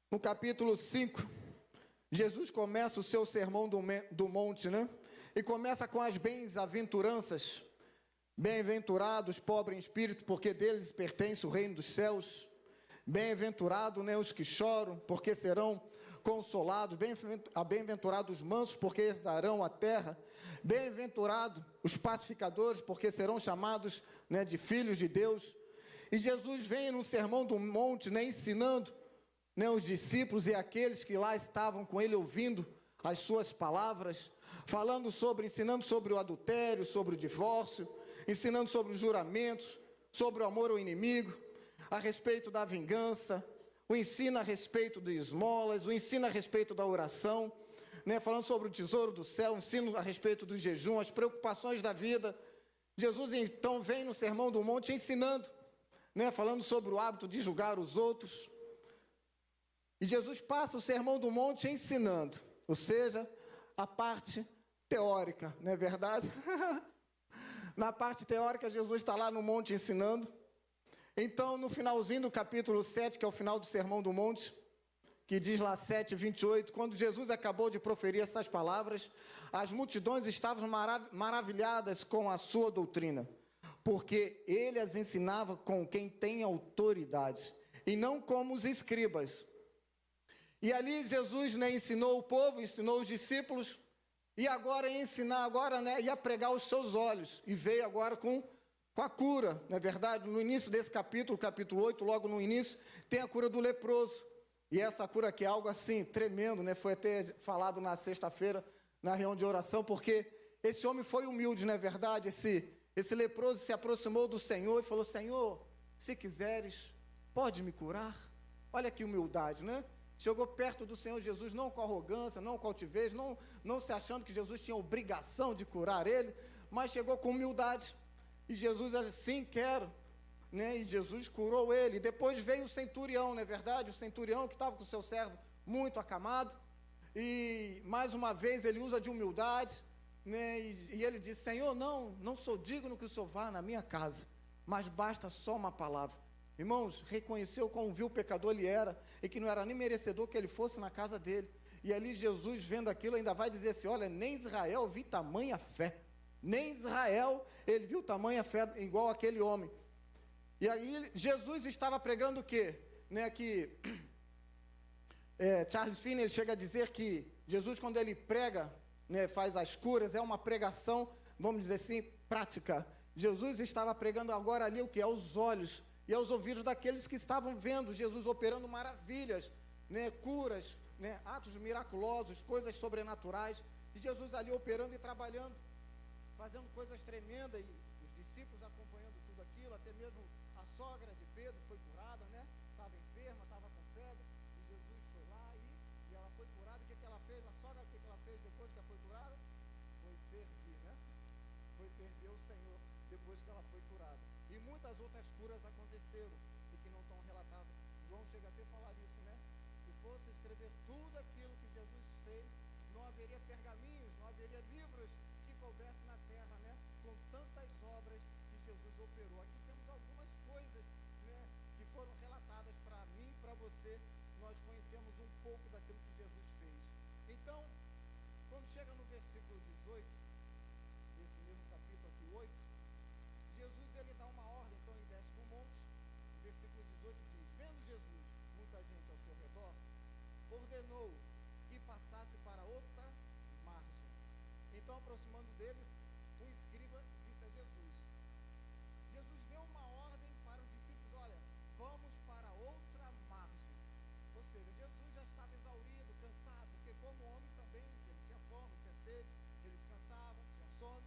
No capítulo 5, Jesus começa o seu sermão do monte, né? E começa com as bem-aventuranças. Bem-aventurados, pobres em espírito, porque deles pertence o reino dos céus. Bem-aventurados, né, os que choram, porque serão consolados. Bem-aventurados os mansos, porque herdarão a terra. Bem-aventurados os pacificadores, porque serão chamados, né, de filhos de Deus. E Jesus vem no sermão do monte, né, ensinando, né, os discípulos e aqueles que lá estavam com ele ouvindo as suas palavras, ensinando sobre o adultério, sobre o divórcio, ensinando sobre os juramentos, sobre o amor ao inimigo, a respeito da vingança, o ensino a respeito de esmolas, o ensino a respeito da oração, né, falando sobre o tesouro do céu, o ensino a respeito do jejum, as preocupações da vida. Jesus então vem no sermão do monte ensinando, né, falando sobre o hábito de julgar os outros. E Jesus passa o sermão do monte ensinando, ou seja, a parte teórica, não é verdade? Na parte teórica, Jesus está lá no monte ensinando. Então, no finalzinho do capítulo 7, que é o final do sermão do monte, que diz lá 7:28, quando Jesus acabou de proferir essas palavras, as multidões estavam maravilhadas com a sua doutrina, porque ele as ensinava com quem tem autoridade, e não como os escribas. E ali Jesus, né, ensinou o povo, ensinou os discípulos, e agora ia ensinar, né, ia pregar os seus olhos, e veio agora com a cura, não é verdade? No início desse capítulo 8, logo no início, tem a cura do leproso, e essa cura aqui é algo assim, tremendo, né? Foi até falado na sexta-feira, na reunião de oração, porque esse homem foi humilde, não é verdade? Esse leproso se aproximou do Senhor e falou: Senhor, se quiseres, pode me curar? Olha que humildade, né? Chegou perto do Senhor Jesus, não com arrogância, não com altivez, não se achando que Jesus tinha obrigação de curar ele, mas chegou com humildade. E Jesus disse: sim, quero. Né? E Jesus curou ele. E depois veio o centurião, não é verdade? O centurião que estava com o seu servo muito acamado. E mais uma vez ele usa de humildade, né? E ele diz: Senhor, não sou digno que o Senhor vá na minha casa, mas basta só uma palavra. Irmãos, reconheceu quão vil pecador ele era, e que não era nem merecedor que ele fosse na casa dele. E ali Jesus, vendo aquilo, ainda vai dizer assim: olha, nem Israel viu tamanha fé. Nem Israel ele viu tamanha fé igual aquele homem. E aí Jesus estava pregando o quê? Né, que Charles Finney, ele chega a dizer que Jesus, quando ele prega, né, faz as curas, é uma pregação, vamos dizer assim, prática. Jesus estava pregando agora ali o que? Aos olhos e aos ouvidos daqueles que estavam vendo Jesus operando maravilhas, né, curas, né, atos miraculosos, coisas sobrenaturais. E Jesus ali operando e trabalhando, fazendo coisas tremendas, e os discípulos acompanhando tudo aquilo. Até mesmo a sogra de Pedro foi curada, né? Estava enferma, estava com febre, e Jesus foi lá e ela foi curada. O que ela fez? A sogra, o que ela fez depois que ela foi curada? Foi servir, né? Foi servir ao Senhor depois que ela foi curada. E muitas outras curas aconteceram e que não estão relatadas. João chega até a falar isso, né? Se fosse escrever tudo aquilo que Jesus fez, não haveria pergaminhos, não haveria livros que coubesse na terra, né? Com tantas obras que Jesus operou. Aqui temos algumas coisas, né, que foram relatadas para mim, para você. Nós conhecemos um pouco daquilo que Jesus fez. Então, quando chega no versículo 18, desse mesmo capítulo aqui, 8, Jesus, ele dá uma ordem. Então ele desce para o monte. O versículo 18 diz: vendo Jesus muita gente ao seu redor, ordenou que passasse para outra margem. Então, aproximando deles, um escriba disse a Jesus deu uma ordem para os discípulos: olha, vamos para outra margem. Ou seja, Jesus já estava exaurido, cansado, porque como homem também, ele tinha fome, tinha sede, eles cansavam, tinham sono.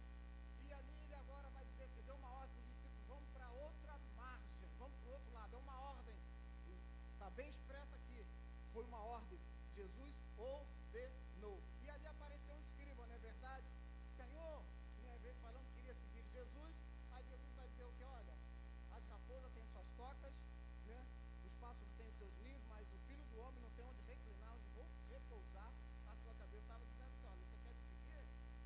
E ali ele agora vai dizer que deu uma ordem para os discípulos: vamos para outra margem, vamos para o outro lado. É uma ordem, está bem expressa aqui, foi uma ordem. Jesus ordenou. E ali apareceu um escriba, não é verdade? Senhor, né, veio falando que queria seguir Jesus. Aí Jesus vai dizer o que? Olha, as raposas têm suas tocas, né? Os pássaros têm os seus ninhos, mas o filho do homem não tem onde reclinar, onde vou repousar a sua cabeça. Estava dizendo assim: olha, você quer me seguir?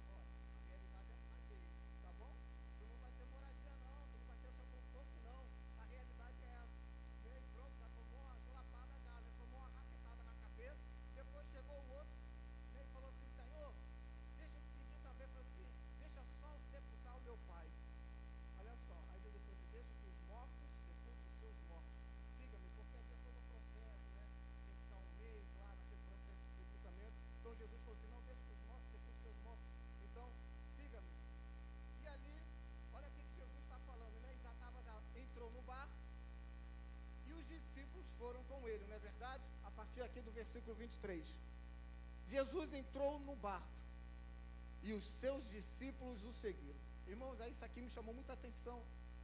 Olha, a realidade é essa aqui, tá bom? Tu não vai ter moradia não, tu não vai ter seu conforto não. A realidade é essa. E aí, pronto, já tomou uma julapada já, né? Tomou uma raquetada na meu Pai. Olha só, aí Jesus falou assim, deixa que os mortos sepultem os seus mortos. Siga-me, porque aqui é todo o processo, né? Tinha que ficar um mês lá naquele processo de sepultamento. Então Jesus falou assim, não deixa que os mortos sepultem os seus mortos. Então, siga-me. E ali, olha o que Jesus está falando, né? Ele já entrou no barco e os discípulos foram com ele, não é verdade? A partir aqui do versículo 23. Jesus entrou no barco e os seus discípulos o seguiram. Irmãos, isso aqui me chamou muita atenção,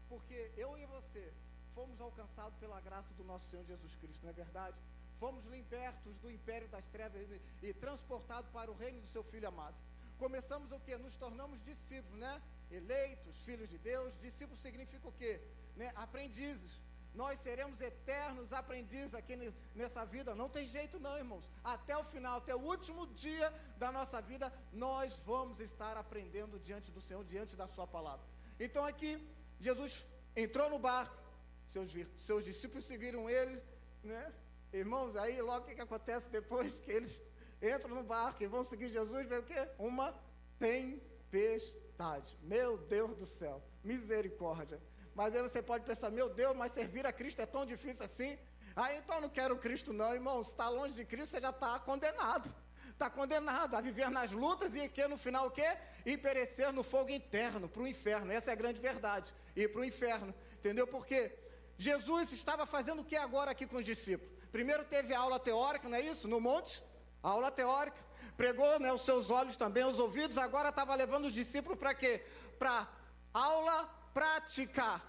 porque eu e você fomos alcançados pela graça do nosso Senhor Jesus Cristo, não é verdade? Fomos libertos do império das trevas e transportados para o reino do seu Filho amado. Começamos o quê? Nos tornamos discípulos, né? Eleitos, filhos de Deus. Discípulos significa o quê? Né? Aprendizes. Nós seremos eternos aprendizes aqui nessa vida. Não tem jeito não, irmãos. Até o final, até o último dia da nossa vida, nós vamos estar aprendendo diante do Senhor, diante da sua palavra. Então aqui, Jesus entrou no barco, seus discípulos seguiram ele, né? Irmãos, aí logo o que acontece depois que eles entram no barco e vão seguir Jesus, vem o quê? Uma tempestade. Meu Deus do céu, misericórdia. Mas aí você pode pensar, meu Deus, mas servir a Cristo é tão difícil assim? Aí então eu não quero Cristo não, irmão. Se está longe de Cristo, você já está condenado. Está condenado a viver nas lutas e que no final o quê? E perecer no fogo interno, para o inferno. Essa é a grande verdade. Ir para o inferno. Entendeu? Porque Jesus estava fazendo o que agora aqui com os discípulos? Primeiro teve a aula teórica, não é isso? No monte, a aula teórica. Pregou, né, os seus olhos também, os ouvidos. Agora estava levando os discípulos para quê? Para aula praticar.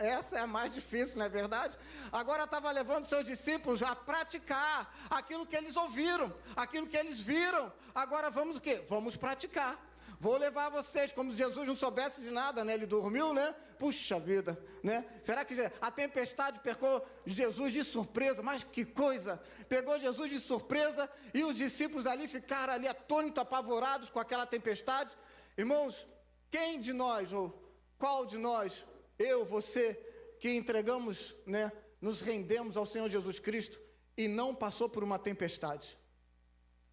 Essa é a mais difícil, não é verdade? Agora estava levando seus discípulos a praticar aquilo que eles ouviram, aquilo que eles viram. Agora vamos o quê? Vamos praticar. Vou levar vocês, como Jesus não soubesse de nada, né? Ele dormiu, né? Puxa vida, né? Será que a tempestade pegou Jesus de surpresa? Mas que coisa! Pegou Jesus de surpresa e os discípulos ali ficaram ali atônitos, apavorados com aquela tempestade. Irmãos, quem de nós, ou qual de nós, eu, você, que entregamos, né? Nos rendemos ao Senhor Jesus Cristo e não passou por uma tempestade?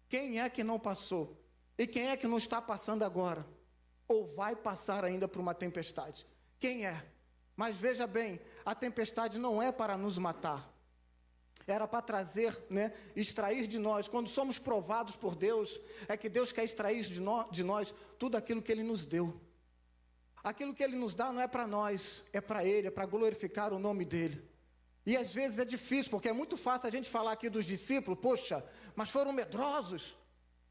Quem é que não passou? E quem é que não está passando agora? Ou vai passar ainda por uma tempestade? Quem é? Mas veja bem, a tempestade não é para nos matar. Era para trazer, né, extrair de nós. Quando somos provados por Deus, é que Deus quer extrair de nós tudo aquilo que Ele nos deu. Aquilo que Ele nos dá não é para nós, é para Ele, é para glorificar o nome dEle. E às vezes é difícil, porque é muito fácil a gente falar aqui dos discípulos, poxa, mas foram medrosos.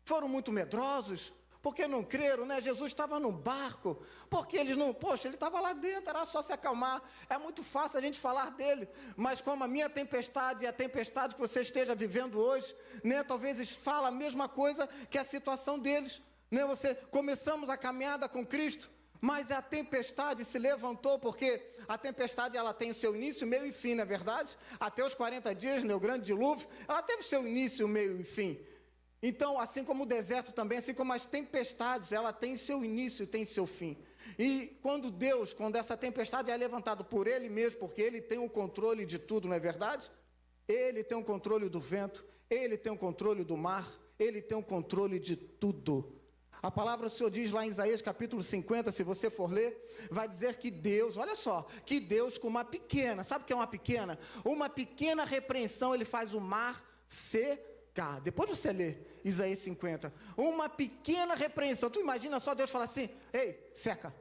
Foram muito medrosos, porque não creram, né? Jesus estava no barco, porque eles não, poxa, ele estava lá dentro, era só se acalmar. É muito fácil a gente falar dele, mas como a minha tempestade e a tempestade que você esteja vivendo hoje, né? Talvez fala a mesma coisa que a situação deles, né? Começamos a caminhada com Cristo, mas a tempestade se levantou, porque a tempestade ela tem o seu início, meio e fim, não é verdade? Até os 40 dias, né? O grande dilúvio, ela teve seu início, meio e fim. Então, assim como o deserto também, assim como as tempestades, ela tem seu início e tem seu fim. E quando essa tempestade é levantada por Ele mesmo, porque Ele tem o controle de tudo, não é verdade? Ele tem o controle do vento, Ele tem o controle do mar, Ele tem o controle de tudo. A palavra do Senhor diz lá em Isaías capítulo 50, se você for ler, vai dizer que Deus, olha só, que Deus com uma pequena, sabe o que é uma pequena? Uma pequena repreensão, Ele faz o mar secar. Depois você lê Isaías 50, uma pequena repreensão. Tu imagina só Deus falar assim, ei, seca.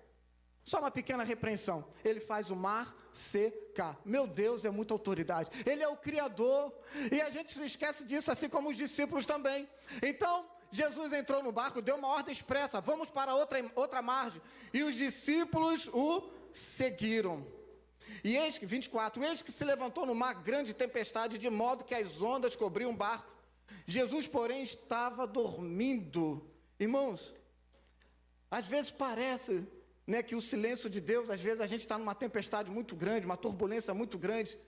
Só uma pequena repreensão. Ele faz o mar secar. Meu Deus, é muita autoridade. Ele é o Criador. E a gente se esquece disso, assim como os discípulos também. Então, Jesus entrou no barco, deu uma ordem expressa, vamos para outra margem. E os discípulos o seguiram. E eis que, 24, eis que se levantou no mar grande tempestade, de modo que as ondas cobriam o barco. Jesus, porém, estava dormindo. Irmãos, às vezes parece, né, que o silêncio de Deus, às vezes a gente está numa tempestade muito grande, uma turbulência muito grande,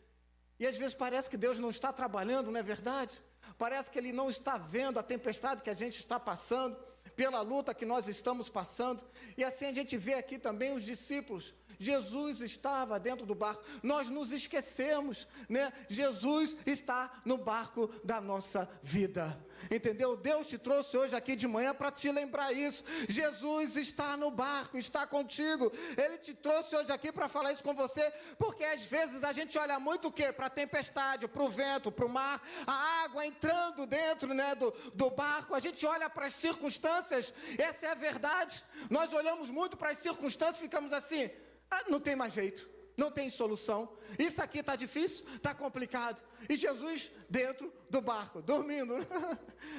e às vezes parece que Deus não está trabalhando, não é verdade? Parece que Ele não está vendo a tempestade que a gente está passando, pela luta que nós estamos passando. E assim a gente vê aqui também os discípulos. Jesus estava dentro do barco. Nós nos esquecemos, né? Jesus está no barco da nossa vida. Entendeu? Deus te trouxe hoje aqui de manhã para te lembrar isso. Jesus está no barco, está contigo. Ele te trouxe hoje aqui para falar isso com você, porque às vezes a gente olha muito o quê? Para a tempestade, para o vento, para o mar, a água entrando dentro, né, do barco. A gente olha para as circunstâncias, essa é a verdade. Nós olhamos muito para as circunstâncias e ficamos assim, não tem mais jeito. Não tem solução. Isso aqui está difícil, está complicado. E Jesus dentro do barco, dormindo.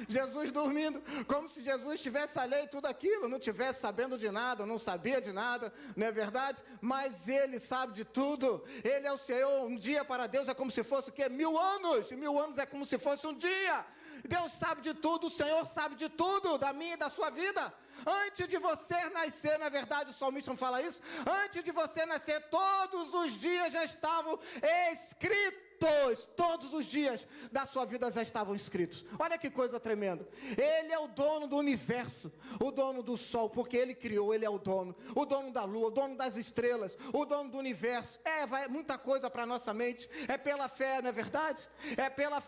Jesus dormindo, como se Jesus tivesse alheio tudo aquilo, não tivesse sabendo de nada, não sabia de nada, não é verdade? Mas Ele sabe de tudo. Ele é o Senhor. Um dia para Deus é como se fosse o quê? 1000 anos. E 1000 anos é como se fosse um dia. Deus sabe de tudo, o Senhor sabe de tudo, da minha e da sua vida. Antes de você nascer, na verdade o salmista não fala isso, antes de você nascer, todos os dias já estavam escritos. Todos os dias da sua vida já estavam escritos. Olha que coisa tremenda. Ele é o dono do universo, o dono do sol, porque Ele criou, Ele é o dono da lua, o dono das estrelas, o dono do universo. Vai muita coisa para a nossa mente. É pela fé, não é verdade? É pela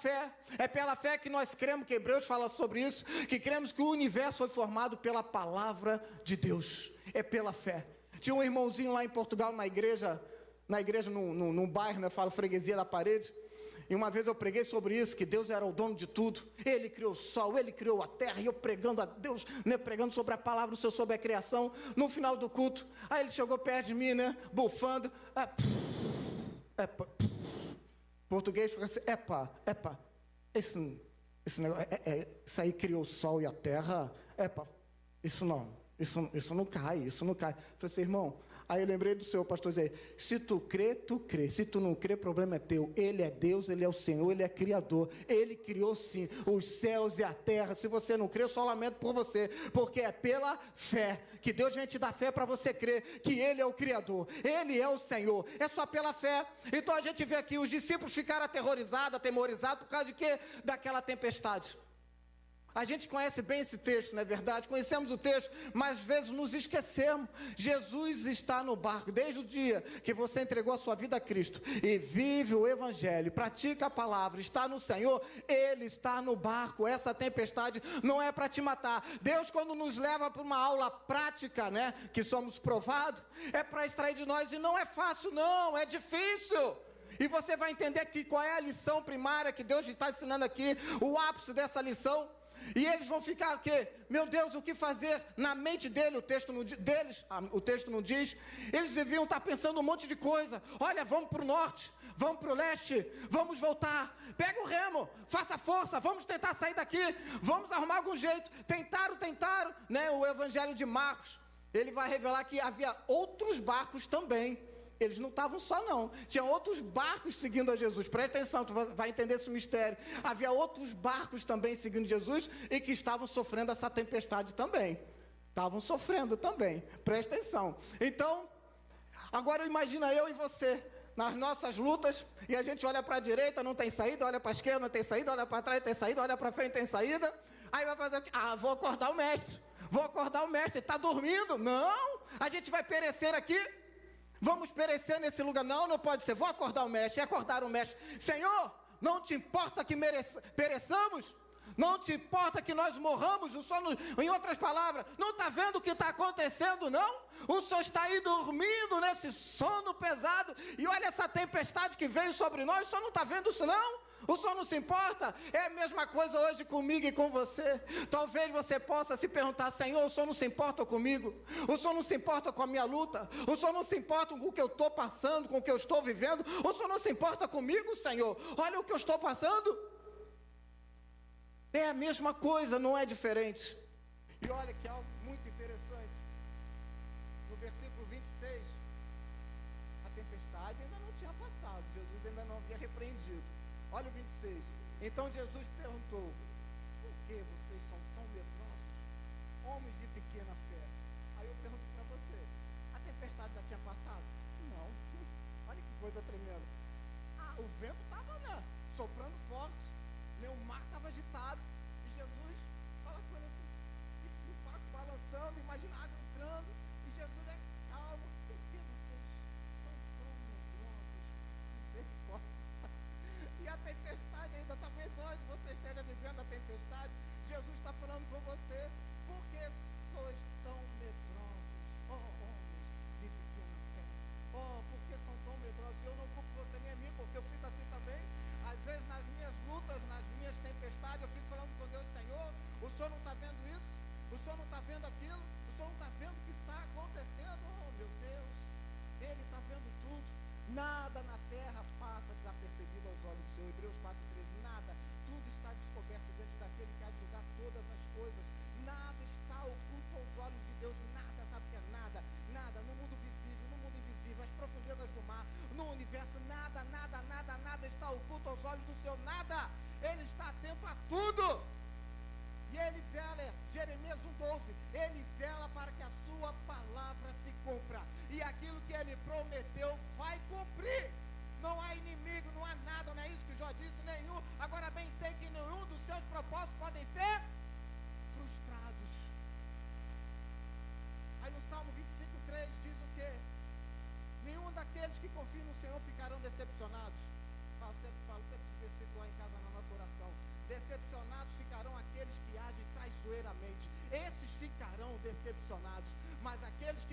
fé que nós cremos, que Hebreus fala sobre isso, que cremos que o universo foi formado pela palavra de Deus. É pela fé. Tinha um irmãozinho lá em Portugal, na igreja num bairro, né, eu falo freguesia da parede, e uma vez eu preguei sobre isso, que Deus era o dono de tudo, Ele criou o sol, Ele criou a terra, e eu pregando a Deus, né, pregando sobre a palavra do Senhor, sobre a criação. No final do culto, aí ele chegou perto de mim, né, bufando, português, ficou assim, esse negócio, isso aí criou o sol e a terra, isso não cai. Eu falei assim, irmão. Aí eu lembrei do seu pastor dizer, se tu crê, tu crê. Se tu não crê, o problema é teu. Ele é Deus, Ele é o Senhor, Ele é Criador. Ele criou sim os céus e a terra. Se você não crê, eu só lamento por você. Porque é pela fé que Deus vem te dar fé para você crer que Ele é o Criador. Ele é o Senhor. É só pela fé. Então a gente vê aqui, os discípulos ficaram atemorizados por causa de quê? Daquela tempestade. A gente conhece bem esse texto, não é verdade? Conhecemos o texto, mas às vezes nos esquecemos. Jesus está no barco. Desde o dia que você entregou a sua vida a Cristo e vive o Evangelho, pratica a palavra, está no Senhor, Ele está no barco. Essa tempestade não é para te matar. Deus, quando nos leva para uma aula prática, né, que somos provados, é para extrair de nós. E não é fácil não, é difícil. E você vai entender que qual é a lição primária que Deus está ensinando aqui, o ápice dessa lição. E eles vão ficar o quê? Meu Deus, o que fazer? Na mente dele, o texto não diz. Eles deviam estar pensando um monte de coisa. Olha, vamos para o norte, vamos para o leste, vamos voltar. Pega o remo, faça força, vamos tentar sair daqui, vamos arrumar algum jeito. Tentaram, né? O Evangelho de Marcos, ele vai revelar que havia outros barcos também. Eles não estavam só não, tinha outros barcos seguindo a Jesus. Presta atenção, tu vai entender esse mistério. Havia outros barcos também seguindo Jesus e que estavam sofrendo essa tempestade também. Estavam sofrendo também, presta atenção. Então, agora imagina eu e você, nas nossas lutas, e a gente olha para a direita, não tem saída, olha para a esquerda, não tem saída, olha para trás, não tem saída, olha para frente, não tem saída. Aí vai fazer o quê? Vou acordar o mestre, está dormindo? Não, a gente vai perecer aqui. Vamos perecer nesse lugar? Não pode ser. Vou acordar o mestre. E acordar o mestre. Senhor, não te importa que pereçamos? Não te importa que nós morramos? O Senhor, em outras palavras, não está vendo o que está acontecendo, não? O Senhor está aí dormindo nesse sono pesado. E olha essa tempestade que veio sobre nós. O Senhor não está vendo isso, não? O Senhor não se importa? É a mesma coisa hoje comigo e com você. Talvez você possa se perguntar, Senhor, o Senhor não se importa comigo? O Senhor não se importa com a minha luta? O Senhor não se importa com o que eu estou passando, com o que eu estou vivendo? O Senhor não se importa comigo, Senhor? Olha o que eu estou passando. É a mesma coisa, não é diferente. E olha que algo muito interessante. No versículo 26, a tempestade ainda não tinha passado. Jesus ainda não havia repreendido. Olha o 26. Então Jesus perguntou, por que vocês são tão medrosos, homens de pequena fé? Aí eu pergunto para você, a tempestade já tinha passado? Não. Olha que coisa tremenda. O vento estava, né, soprando forte, né, o mar estava agitado, e Jesus fala com ele assim, o barco balançando, imagina a água entrando, e Jesus é calmo, por que vocês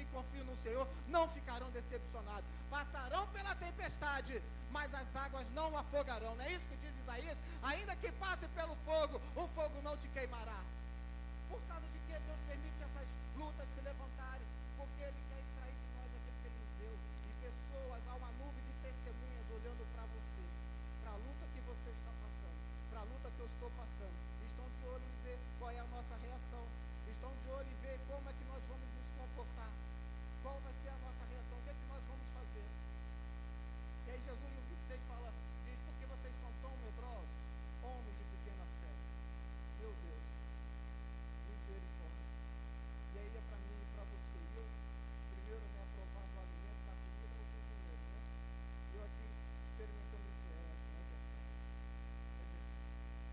confiam no Senhor não ficarão decepcionados. Passarão pela tempestade, mas as águas não o afogarão. Não é isso que diz Isaías? Ainda que passe pelo fogo, o fogo não te queimará. Por causa de que Deus permite essas lutas se levantarem? Porque Ele quer extrair de nós aquilo que Ele nos deu. E pessoas, há uma nuvem de testemunhas olhando para você, para a luta que você está passando, para a luta que eu estou passando. Estão de olho em ver qual é a nossa reação. Estão de olho em ver como é que nós vamos nos comportar. Qual vai ser a nossa reação? O que é que nós vamos fazer? E aí Jesus no 26 fala, diz, por que vocês são tão medrosos? Homens de pequena fé. Meu Deus. Misericórdia. E aí é para mim e para você. Eu, primeiro, né, provar do alimento, da comida, o cozinheiro, né? Eu aqui experimentando isso, assim, é verdade. É verdade.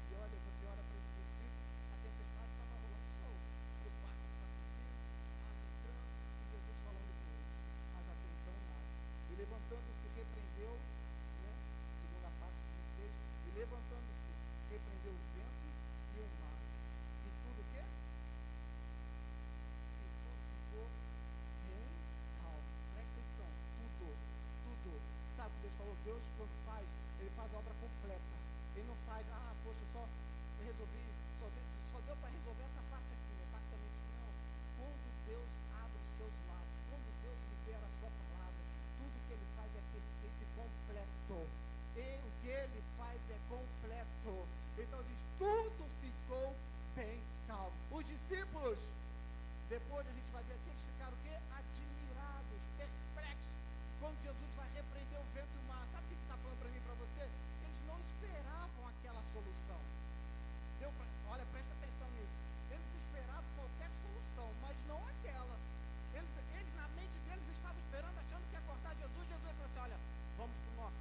E olha, você olha para esse versículo, a tempestade estava rolando solta. O barco sacudindo, água entrando, e Jesus falando com eles. Mas até então nada. E levantando-se, repreendeu, né? Segunda parte do 26, e levantando-se, repreendeu o vento e o mar. E tudo o quê? E tudo ficou bem calmo. Presta atenção, tudo. Sabe o que Deus falou? Deus, quando faz, Ele faz a obra completa. Ele não faz, poxa, só resolvi, só deu para resolver essa parte aqui, né? Parcialmente não. Quando Deus abre os seus lábios, quando Deus libera a sua palavra, tudo que Ele faz é perfeito e completo. E o que Ele faz é completo. Então diz, tudo ficou bem calmo. Os discípulos, depois a gente vai ver aqui, eles ficaram o quê? Admirados, perplexos. Quando Jesus vai repreender o vento e o mar. Sabe o que está falando para mim e para você? Eles não esperavam aquela solução. Olha, presta atenção nisso. Eles esperavam qualquer solução, mas não aquela. Eles na mente deles estavam esperando, achando que ia acordar Jesus. Jesus ia falar assim, olha, vamos para o norte.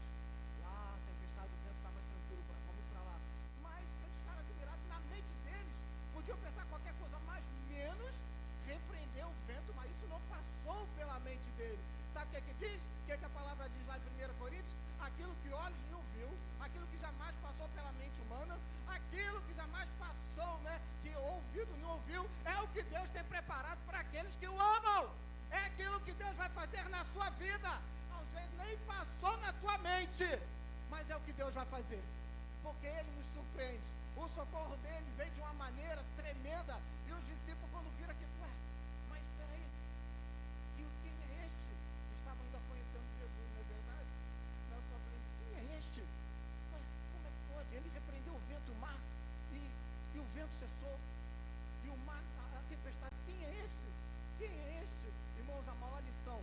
Lá, a tempestade, o vento está mais tranquilo, vamos para lá. Mas eles ficaram admirados. Na mente deles, podiam pensar qualquer coisa, mas menos repreender o vento, mas isso não passou pela mente dele. Sabe o que é que diz? O que é que a palavra diz lá em 1 Coríntios? Aquilo que olhos não viu, aquilo que jamais passou pela mente humana, aquilo que jamais passou, né, que ouvido não ouviu, é o que Deus tem preparado para aqueles que o amam. É aquilo que Deus vai fazer na sua vida. Às vezes nem passou na tua mente, mas é o que Deus vai fazer, porque Ele nos surpreende. O socorro dele vem de uma maneira tremenda, e os discípulos quando viram aqui, mas espera aí, quem é este? Estavam ainda conhecendo Jesus, não é verdade? Nós só falando, quem é este? Como é que pode? Ele repreendeu o vento e o mar, e o vento cessou, e o mar, a tempestade, quem é esse? Quem é este? Irmãos, a maior lição,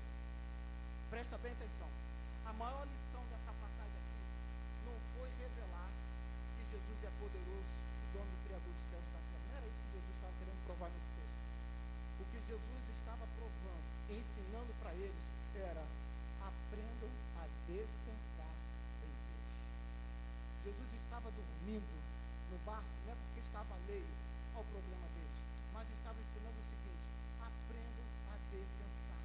presta bem atenção, a maior lição dessa passagem aqui, não foi revelar que Jesus é poderoso, o dono do Criador dos céus e da terra. Não era isso que Jesus estava querendo provar nesse texto. O que Jesus estava provando, ensinando para eles, era: aprendam a descansar em Deus. Jesus estava dormindo no barco, não é porque estava alheio ao problema deles, mas estava ensinando o seguinte: aprendam a descansar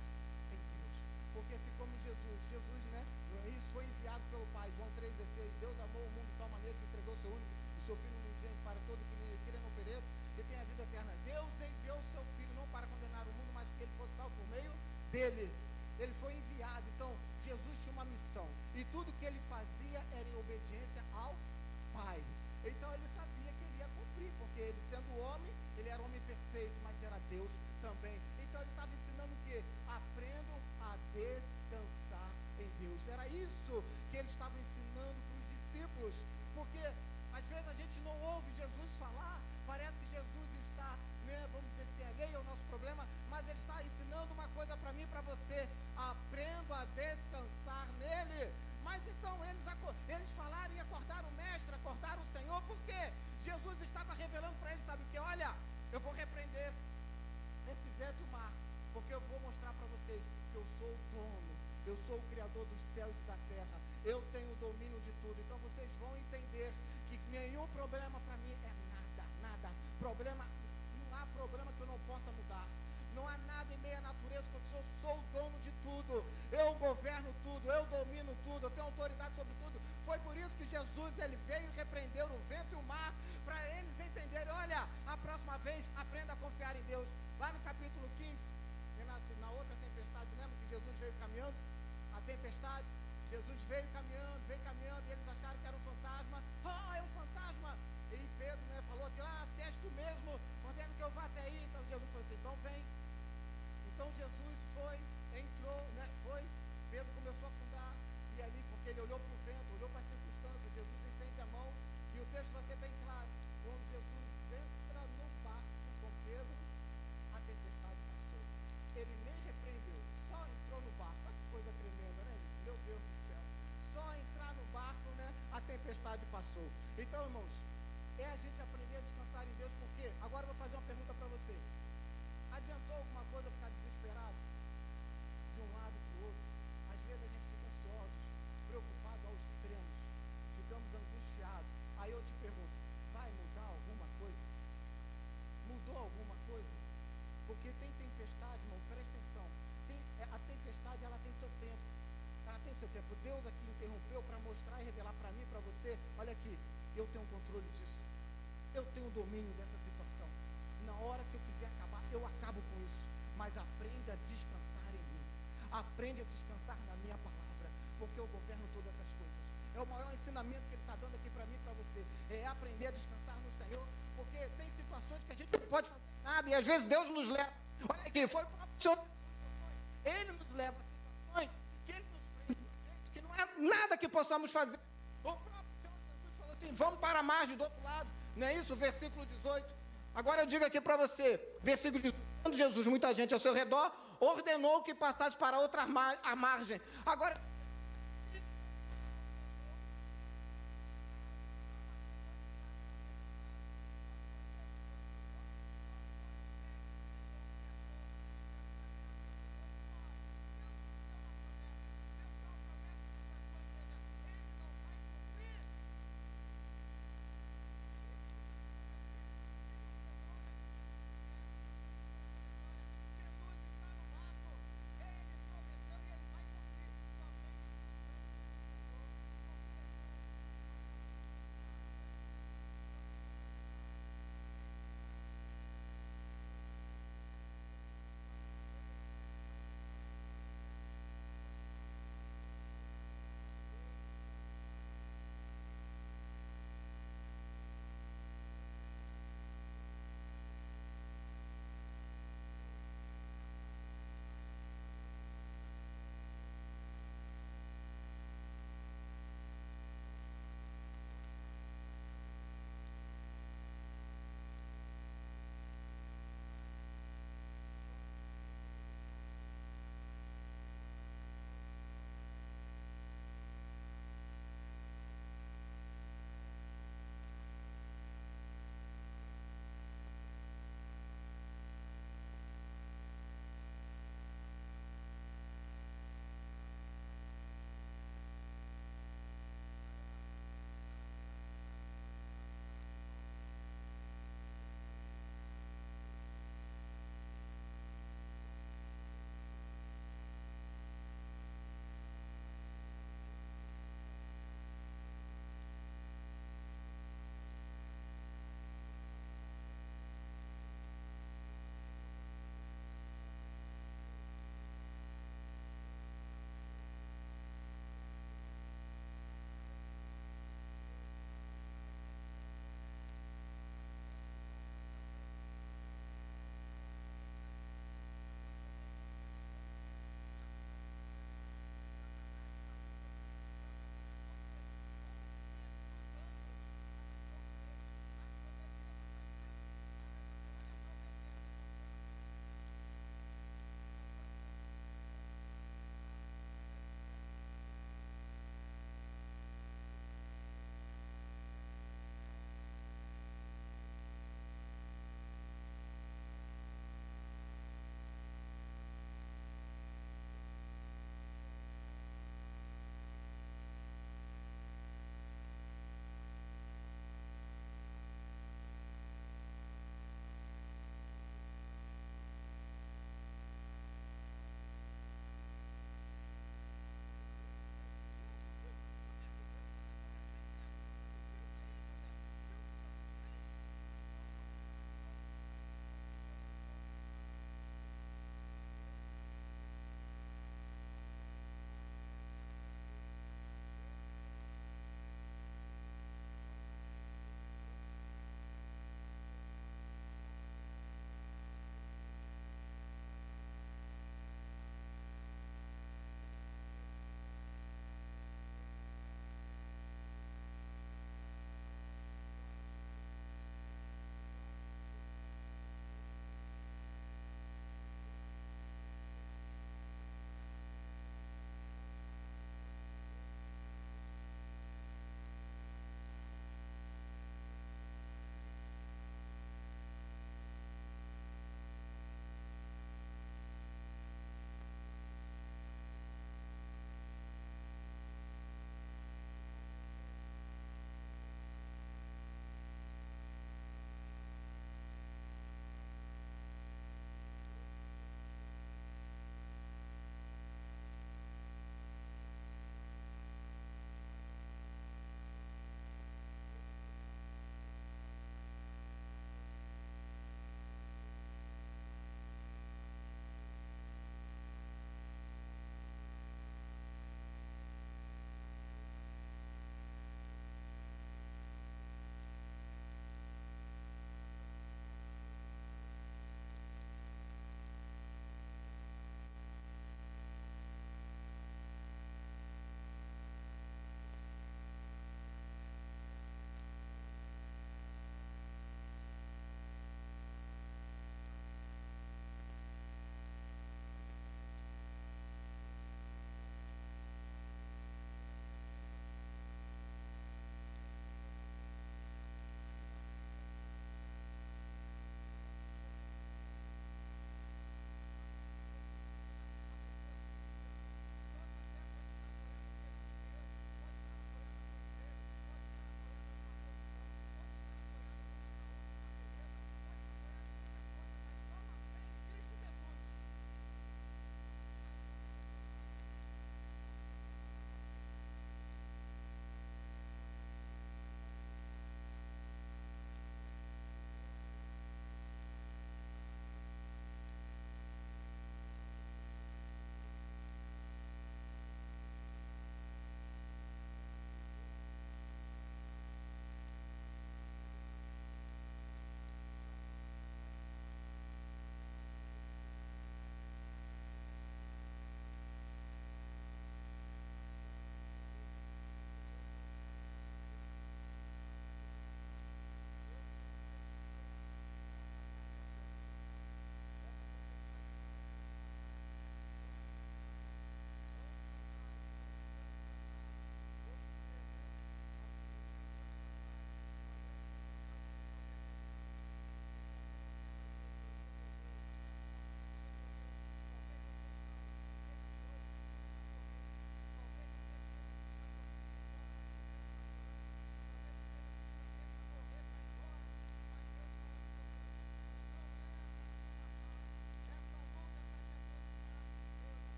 em Deus. Porque assim como Jesus, né, isso foi enviado pelo Pai, João 3,16, Deus amou o mundo de tal maneira que entregou o seu único, o seu Filho unigênito para todo que nele crê não pereça e tenha a vida eterna. Deus enviou o seu Filho não para condenar o mundo, mas que ele fosse salvo por meio dele. Ele foi enviado. Então Jesus tinha uma missão, e tudo que ele fazia era em obediência ao Pai. Então ele sabia que ele ia cumprir, porque ele sendo homem, ele era homem perfeito, mas era Deus também. Então ele estava ensinando o quê? Aprendam a descansar em Deus. Era isso que ele estava ensinando para os discípulos, porque às vezes a gente não ouve Jesus falar, parece que Jesus está, né, vamos dizer assim, alheio ao nosso problema, mas ele está ensinando uma coisa para mim e para você: aprendo a descansar nele. Mas então eles falaram e acordaram o mestre, acordaram o Senhor, porque Jesus estava revelando para eles, sabe o que? Olha, eu vou repreender esse vento e o mar, porque eu vou mostrar para vocês que eu sou o dono, eu sou o Criador dos céus e da terra, eu tenho o domínio de tudo. Então vocês vão entender que nenhum problema para mim é nada. Problema, não há problema que eu não possa mudar. Não há nada em meia natureza, porque eu sou o dono de tudo. Eu governo tudo, eu domino tudo, eu tenho autoridade sobre tudo. Foi por isso que Jesus, ele veio repreender o vento e o mar, para eles entenderem: olha, a próxima vez aprenda a confiar em Deus. Lá no capítulo 15, na outra tempestade, veio caminhando, a tempestade. Jesus veio caminhando, e eles acharam que era um fantasma. É um fantasma. E Pedro, né, falou que, se és tu mesmo, ordena que eu vá até aí. Então Jesus falou assim, então vem. Então Jesus entrou, né, Pedro começou a afundar, e ali, porque ele olhou para o vento, olhou para as circunstâncias, Jesus estende a mão, e o texto vai ser bem claro, quando Jesus entra no barco com Pedro, a tempestade passou. Ele nem repreendeu, só entrou no barco. Olha que coisa tremenda, né? Meu Deus do céu. Só entrar no barco, né, a tempestade passou. Então, irmãos, é a gente aprender a descansar em Deus, porque, agora eu vou fazer uma pergunta para você. Adiantou alguma coisa ficar desesperado de um lado para o outro? Às vezes a gente fica ansioso, preocupado aos extremos, ficamos angustiados. Aí eu te pergunto, vai mudar alguma coisa? Mudou alguma coisa? Porque tem tempestade, irmão, presta atenção. A tempestade, ela tem seu tempo. Ela tem seu tempo. Deus aqui interrompeu para mostrar e revelar para mim e para você. Olha aqui, eu tenho controle disso. Eu tenho domínio dessa situação. Na hora que eu quiser acabar, eu acabo com isso. Mas aprende a descansar em mim. Aprende a descansar na minha palavra. Porque eu governo todas as coisas. É o maior ensinamento que Ele está dando aqui para mim e para você. É aprender a descansar no Senhor. Porque tem situações que a gente não pode fazer nada. E às vezes Deus nos leva. Olha aqui, foi o próprio Senhor. Ele nos leva a situações que Ele nos prende a gente, que não é nada que possamos fazer. O próprio Senhor Jesus falou assim, vamos para a margem do outro lado. Não é isso? Versículo 18. Agora eu digo aqui para você, versículo 18. Quando Jesus, muita gente ao seu redor, ordenou que passasse para outra margem. Agora,